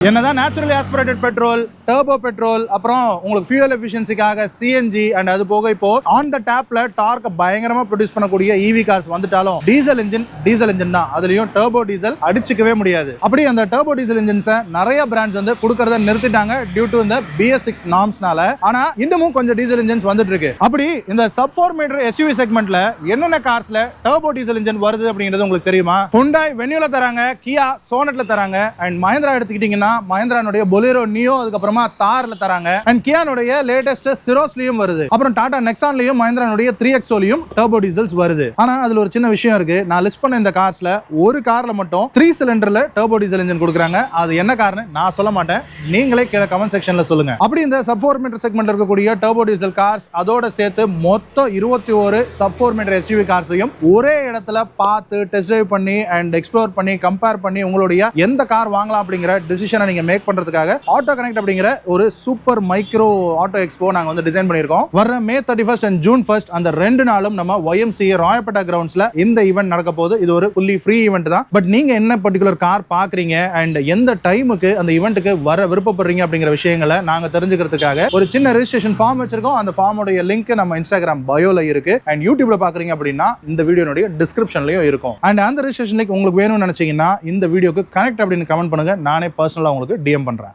என்னதான் naturally aspirated petrol, turbo petrol, அப்புறம் உங்களுக்கு ஃபியூயல் எஃபிஷியன்சிக்காக சிஎன்ஜி அண்ட் அது போக இப்போ ஆன் த டேப்ல டார்க் பயங்கரமா ப்ரொடியூஸ் பண்ணக்கூடிய இவி கார்ஸ் வந்துட்டாலும் டீசல் இன்ஜின் தான். அதுலயும் டர்போ டீசல் அடிச்சுக்கவே முடியாது. அப்படி அந்த டர்போ டீசல் இன்ஜின்ஸை நிறைய பிராண்ட்ஸ் வந்து கொடுக்கறத நிறுத்திட்டாங்க டியூ டு இந்த BS6 நார்ம்ஸ்னால. ஆனா இன்னமும் கொஞ்சம் டீசல் இன்ஜின்ஸ் வந்துட்டு இருக்கு. அப்படி இந்த சப் 4 மீட்டர் SUV செக்மெண்ட்ல என்னென்ன கார்ஸ்ல டர்போ டீசல் இன்ஜின் வருது அப்படிங்கிறது உங்களுக்கு தெரியுமா? Hyundai Venue தராங்க, Kia Sonet தராங்க, அண்ட் மஹிந்திரா எடுத்துக்கிட்டீங்கன்னா மஹிந்திரானுடைய பொலேரோ நியோ, அதுக்கப்புறமா தார்ல தராங்க, அண்ட் கியானுடைய லேட்டஸ்ட் சிரோஸ்லயும் வருது. அப்புறம் டாடா நெக்ஸான்லயும் மஹிந்திரானுடைய 3XOலயும் டர்போ டீசல்ஸ் வருது. ஆனா அதுல ஒரு சின்ன விஷயம் இருக்கு. நான் லிஸ்ட் பண்ண இந்த கார்ஸ்ல ஒரு கார்ல மட்டும் 3 சிலிண்டர்ல டர்போ டீசல் இன்ஜின் கொடுக்குறாங்க. அது என்ன காரணம் நான் சொல்ல மாட்டேன், நீங்களே கீழே கமெண்ட் செக்ஷன்ல சொல்லுங்க. அப்படி இந்த சப் 4 மீட்டர் செக்மெண்ட்ல இருக்கக்கூடிய டர்போ டீசல் கார்ஸ் அதோட சேர்த்து மொத்தம் 21 சப் 4 மீட்டர் SUV கார்ஸையும் ஒரே இடத்துல பார்த்து டெஸ்ட் டிரைவ் பண்ணி அண்ட் எக்ஸ்ப்ளோர் பண்ணி கம்பேர் பண்ணி உங்களுடைய எந்த கார் வாங்கலாம் அப்படிங்கிற டிசிஷனை நீங்க மேக் பண்றதுக்காக ஆட்டோ கனெக்ட் அப்படிங்கிற ஒரு சூப்பர் மைக்ரோ ஆட்டோ எக்ஸ்போ நாங்க வந்து டிசைன் பண்ணிருக்கோம். வர May 31 and June 1 அந்த 2 நாளும் நம்ம YMCA ராயப்பேட்டா கிரவுண்ட்ஸ்ல இந்த ஈவென்ட் நடக்க போகுது. இது ஒரு ஃபுல்லி ஃப்ரீ ஈவென்ட் தான். பட் நீங்க என்ன பர்టిక్యులர் கார் பாக்குறீங்க அண்ட் எந்த டைமுக்கு அந்த ஈவென்ட்க்கு வர விருப்பப்படுறீங்க அப்படிங்கிற விஷயங்களை நாங்க தெரிஞ்சுக்கிறதுக்காக ஒரு சின்ன ரெஜிஸ்ட்ரேஷன் ஃபார்ம் வச்சிருக்கோம். அந்த ஃபார்மோட லிங்க் நம்ம இன்ஸ்டாகிராம் பயோல இருக்கு அண்ட் யூடியூப்ல பாக்குறீங்க அப்படின்னா இந்த வீடியோனுடைய டிஸ்கிரிப்ஷன்லயும் இருக்கும். அண்ட் அந்த ரெஜிஸ்ட்ரேஷன் லிங்க் உங்களுக்கு வேணும்னு நினைச்சீங்கன்னா இந்த வீடியோக்கு கனெக்ட் அப்படின்னு கமெண்ட் பண்ணுங்க. நானே பர்சனலா உங்களுக்கு DM பண்றேன்.